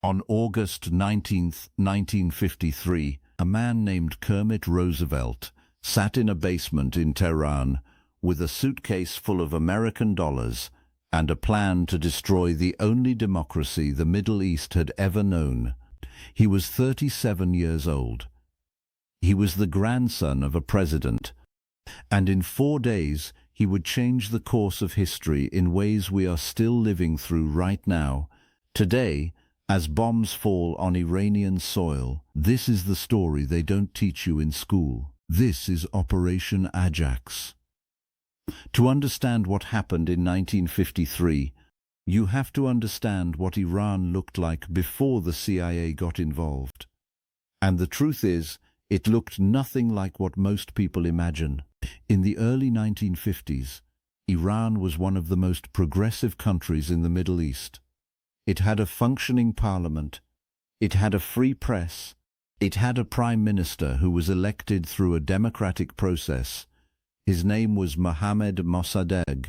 On August 19, 1953, a man named Kermit Roosevelt sat in a basement in Tehran with a suitcase full of American dollars and a plan to destroy the only democracy the Middle East had ever known. He was 37 years old. He was the grandson of a president, and in 4 days he would change the course of history in ways we are still living through right now. Today, as bombs fall on Iranian soil, this is the story they don't teach you in school. This is Operation Ajax. To understand what happened in 1953, you have to understand what Iran looked like before the CIA got involved. And the truth is, it looked nothing like what most people imagine. In the early 1950s, Iran was one of the most progressive countries in the Middle East. It had a functioning parliament. It had a free press. It had a prime minister who was elected through a democratic process. His name was Mohammad Mosaddegh.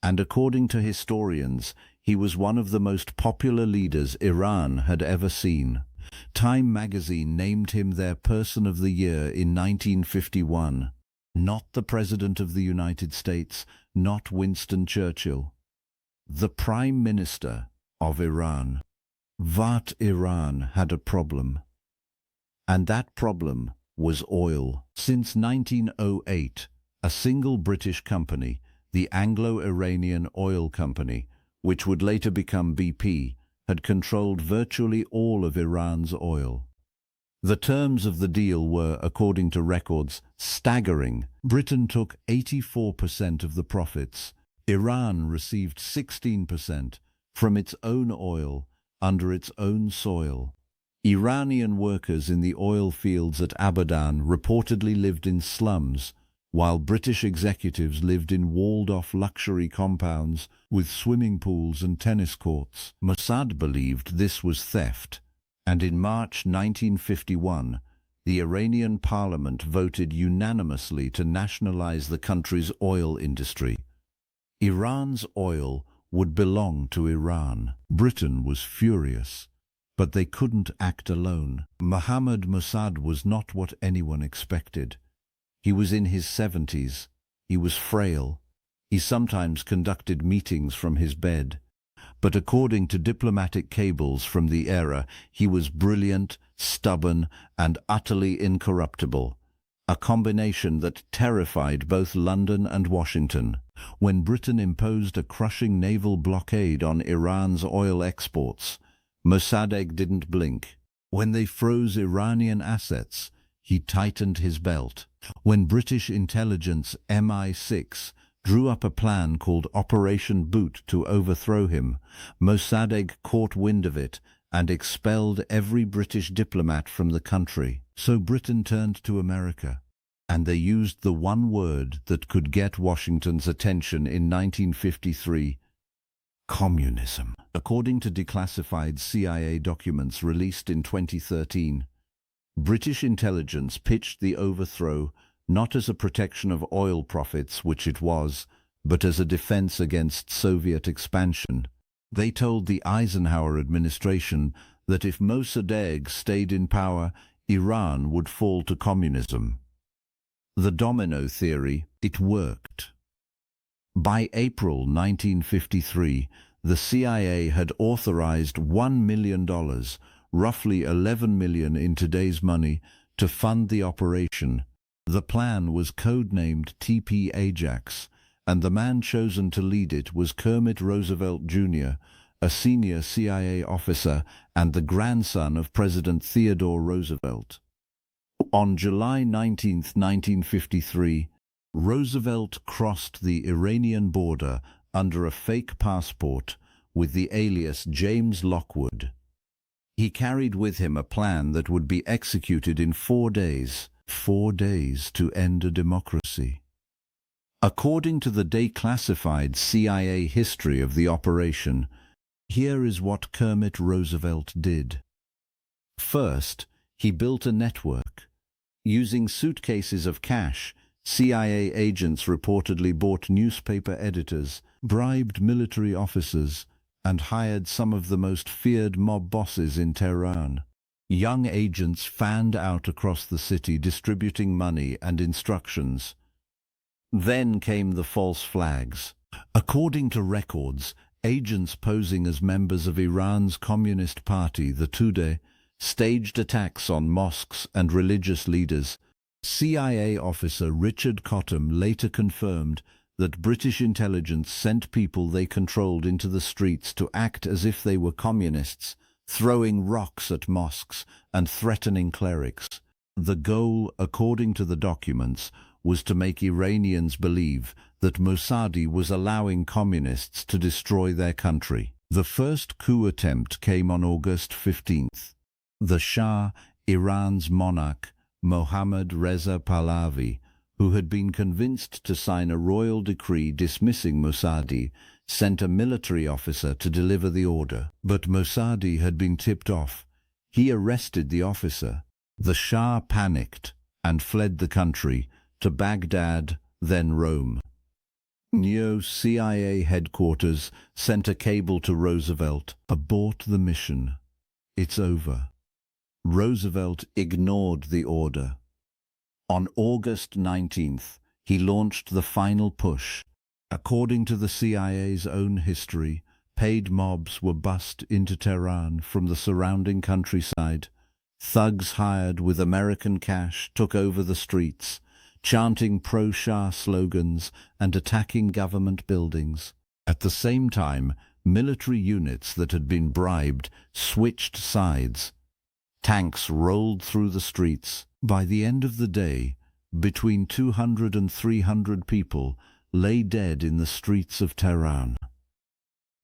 And according to historians, he was one of the most popular leaders Iran had ever seen. Time magazine named him their Person of the Year in 1951. Not the President of the United States, not Winston Churchill. The Prime Minister of Iran. But Iran had a problem. And that problem was oil. Since 1908, a single British company, the Anglo-Iranian Oil Company, which would later become BP, had controlled virtually all of Iran's oil. The terms of the deal were, according to records, staggering. Britain took 84% of the profits. Iran received 16% from its own oil under its own soil. Iranian workers in the oil fields at Abadan reportedly lived in slums, while British executives lived in walled-off luxury compounds with swimming pools and tennis courts. Mossad believed this was theft, and in March 1951, the Iranian parliament voted unanimously to nationalize the country's oil industry. Iran's oil would belong to Iran. Britain was furious, but they couldn't act alone. Mohammad Mosaddegh was not what anyone expected. He was in his 70s. He was frail. He sometimes conducted meetings from his bed. But according to diplomatic cables from the era, he was brilliant, stubborn, and utterly incorruptible. A combination that terrified both London and Washington. When Britain imposed a crushing naval blockade on Iran's oil exports, Mosaddegh didn't blink. When they froze Iranian assets, he tightened his belt. When British intelligence MI6 drew up a plan called Operation Boot to overthrow him, Mosaddegh caught wind of it and expelled every British diplomat from the country. So Britain turned to America, and they used the one word that could get Washington's attention in 1953: communism. According to declassified CIA documents released in 2013, British intelligence pitched the overthrow not as a protection of oil profits, which it was, but as a defense against Soviet expansion. They told the Eisenhower administration that if Mosaddegh stayed in power, Iran would fall to communism. The domino theory, it worked. By April 1953, the CIA had authorized $1 million, roughly 11 million in today's money, to fund the operation. The plan was codenamed TP Ajax, and the man chosen to lead it was Kermit Roosevelt Jr., a senior CIA officer and the grandson of President Theodore Roosevelt. On July 19, 1953, Roosevelt crossed the Iranian border under a fake passport with the alias James Lockwood. He carried with him a plan that would be executed in 4 days. 4 days to end a democracy. According to the declassified CIA history of the operation, here is what Kermit Roosevelt did. First, he built a network. Using suitcases of cash, CIA agents reportedly bought newspaper editors, bribed military officers, and hired some of the most feared mob bosses in Tehran. Young agents fanned out across the city distributing money and instructions. Then came the false flags. According to records, agents posing as members of Iran's Communist Party, the Tudeh, staged attacks on mosques and religious leaders. CIA officer Richard Cottam later confirmed that British intelligence sent people they controlled into the streets to act as if they were communists, throwing rocks at mosques and threatening clerics. The goal, according to the documents, was to make Iranians believe that Mosaddegh was allowing communists to destroy their country. The first coup attempt came on August 15th. The Shah, Iran's monarch, Mohammad Reza Pahlavi, who had been convinced to sign a royal decree dismissing Mosaddegh, sent a military officer to deliver the order. But Mosaddegh had been tipped off. He arrested the officer. The Shah panicked and fled the country to Baghdad, then Rome. Neo-CIA headquarters sent a cable to Roosevelt: "Abort the mission. It's over." Roosevelt ignored the order. On August 19th, he launched the final push. According to the CIA's own history, paid mobs were bussed into Tehran from the surrounding countryside. Thugs hired with American cash took over the streets, chanting pro-Shah slogans and attacking government buildings. At the same time, military units that had been bribed switched sides. Tanks rolled through the streets. By the end of the day, between 200 and 300 people lay dead in the streets of Tehran.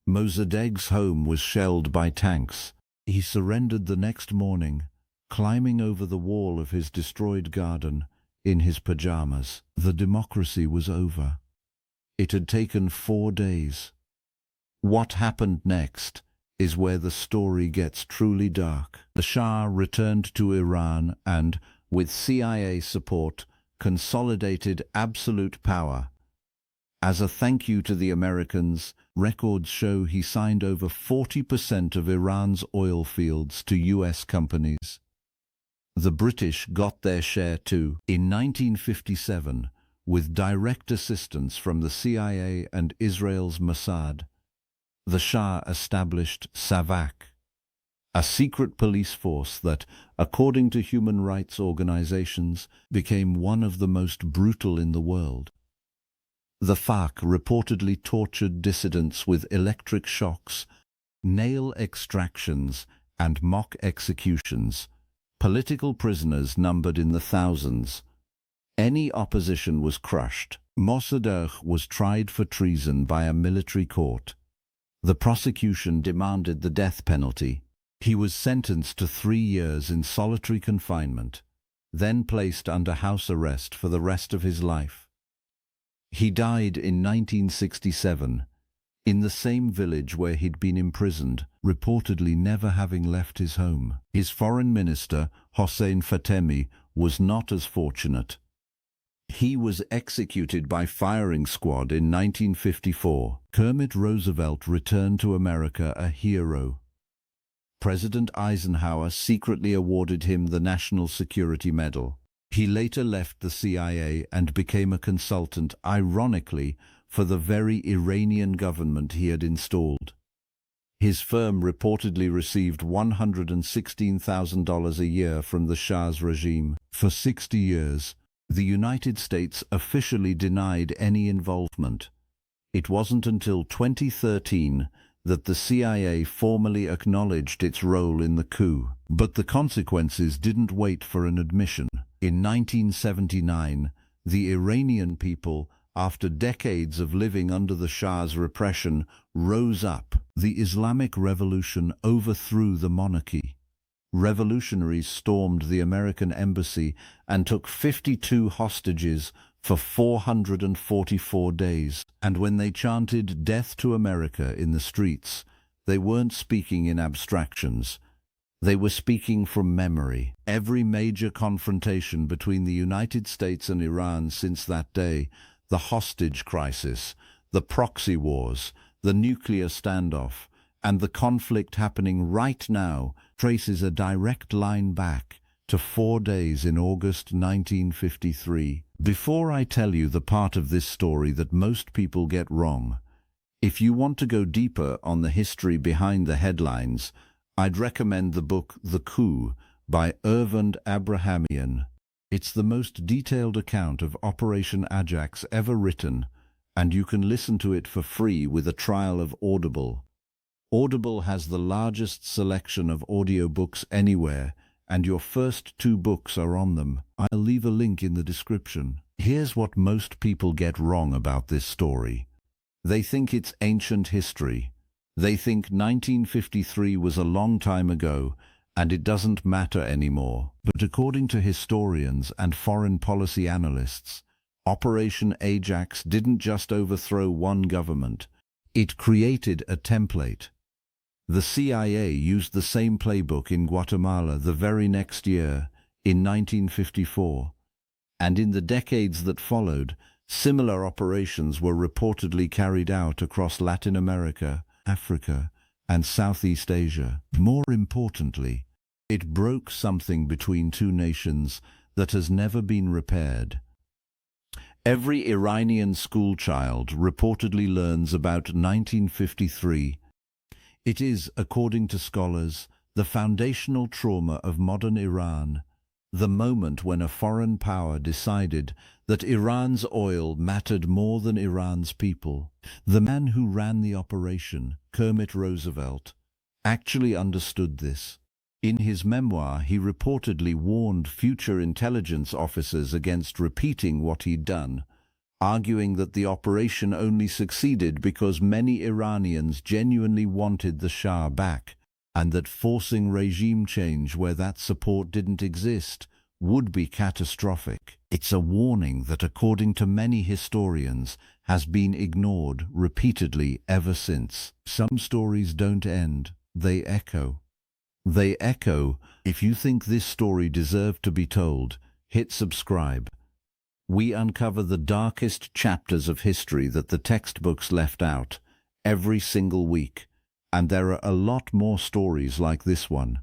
Mossadegh's home was shelled by tanks. He surrendered the next morning, climbing over the wall of his destroyed garden in his pajamas. The democracy was over. It had taken 4 days. What happened next is where the story gets truly dark. The Shah returned to Iran and, with CIA support, consolidated absolute power. As a thank you to the Americans, records show he signed over 40% of Iran's oil fields to US companies. The British got their share too. In 1957, with direct assistance from the CIA and Israel's Mossad, the Shah established SAVAK, a secret police force that, according to human rights organizations, became one of the most brutal in the world. The FARC reportedly tortured dissidents with electric shocks, nail extractions, and mock executions. Political prisoners numbered in the thousands. Any opposition was crushed. Mosaddegh was tried for treason by a military court. The prosecution demanded the death penalty. He was sentenced to 3 years in solitary confinement, then placed under house arrest for the rest of his life. He died in 1967, in the same village where he'd been imprisoned, reportedly never having left his home. His foreign minister, Hossein Fatemi, was not as fortunate. He was executed by firing squad in 1954. Kermit Roosevelt returned to America a hero. President Eisenhower secretly awarded him the National Security Medal. He later left the CIA and became a consultant, ironically, for the very Iranian government he had installed. His firm reportedly received $116,000 a year from the Shah's regime. For 60 years, the United States officially denied any involvement. It wasn't until 2013 that the CIA formally acknowledged its role in the coup. But the consequences didn't wait for an admission. In 1979, the Iranian people, after decades of living under the Shah's repression, rose up. The Islamic Revolution overthrew the monarchy. Revolutionaries stormed the American embassy and took 52 hostages for 444 days. And when they chanted "Death to America" in the streets, they weren't speaking in abstractions. They were speaking from memory. Every major confrontation between the United States and Iran since that day, the hostage crisis, the proxy wars, the nuclear standoff, and the conflict happening right now traces a direct line back to 4 days in August 1953. Before I tell you the part of this story that most people get wrong, if you want to go deeper on the history behind the headlines, I'd recommend the book The Coup by Ervand Abrahamian. It's the most detailed account of Operation Ajax ever written, and you can listen to it for free with a trial of Audible. Audible has the largest selection of audiobooks anywhere, and your first 2 books are on them. I'll leave a link in the description. Here's what most people get wrong about this story. They think it's ancient history. They think 1953 was a long time ago, and it doesn't matter anymore. But according to historians and foreign policy analysts, Operation Ajax didn't just overthrow one government. It created a template. The CIA used the same playbook in Guatemala the very next year, in 1954. And in the decades that followed, similar operations were reportedly carried out across Latin America, Africa, and Southeast Asia. More importantly, it broke something between 2 nations that has never been repaired. Every Iranian schoolchild reportedly learns about 1953. It is, according to scholars, the foundational trauma of modern Iran, the moment when a foreign power decided that Iran's oil mattered more than Iran's people. The man who ran the operation, Kermit Roosevelt, actually understood this. In his memoir, he reportedly warned future intelligence officers against repeating what he'd done, arguing that the operation only succeeded because many Iranians genuinely wanted the Shah back, and that forcing regime change where that support didn't exist would be catastrophic. It's a warning that, according to many historians, has been ignored repeatedly ever since. Some stories don't end, they echo. They echo. If you think this story deserved to be told, hit subscribe. We uncover the darkest chapters of history that the textbooks left out every single week, and there are a lot more stories like this one.